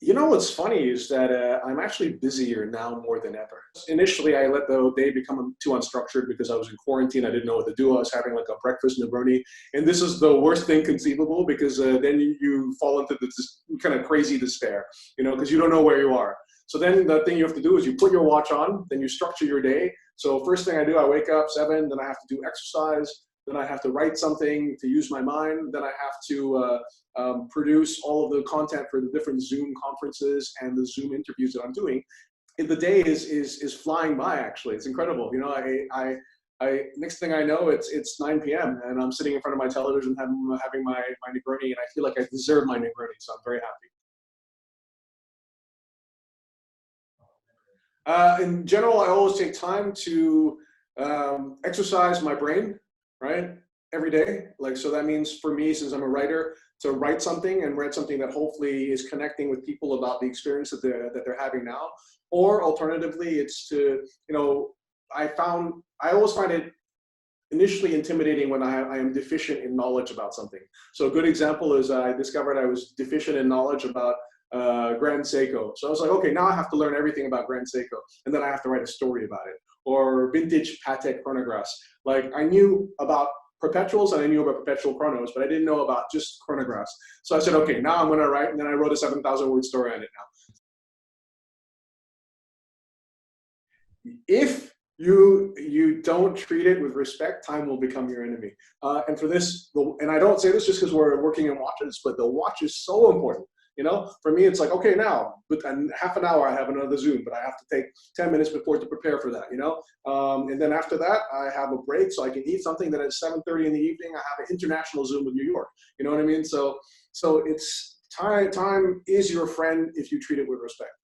You know what's funny is that I'm actually busier now more than ever. Initially, I let the day become too unstructured because I was in quarantine. I didn't know what to do. I was having like a breakfast Negroni, and this is the worst thing conceivable because then you fall into this kind of crazy despair, because you don't know where you are. So then the thing you have to do is you put your watch on, then you structure your day. So first thing I do, I wake up 7, then I have to do exercise, then I have to write something to use my mind, then I have to produce all of the content for the different Zoom conferences and the Zoom interviews that I'm doing. And the day is flying by. Actually, it's incredible. I next thing I know, it's 9 p.m. and I'm sitting in front of my television having my Negroni, and I feel like I deserve my Negroni, so I'm very happy. In general, I always take time to exercise my brain, right? Every day. Like, so that means for me, since I'm a writer, to write something and write something that hopefully is connecting with people about the experience that they're having now. Or alternatively, it's to, I always find it initially intimidating when I am deficient in knowledge about something. So a good example is I discovered I was deficient in knowledge about Grand Seiko. So I was like, okay, now I have to learn everything about Grand Seiko, and then I have to write a story about it. Or vintage Patek chronographs. Like I knew about perpetuals and I knew about perpetual chronos, but I didn't know about just chronographs. So I said, okay, now I'm gonna write, and then I wrote a 7,000 word story on it now. If you don't treat it with respect, time will become your enemy. And for this, and I don't say this just because we're working in watches, but the watch is so important. For me, it's like, okay, now, but in half an hour, I have another Zoom, but I have to take 10 minutes before to prepare for that. And then after that, I have a break so I can eat something. Then at 7:30 in the evening, I have an international Zoom with New York. You know what I mean? So it's time is your friend if you treat it with respect.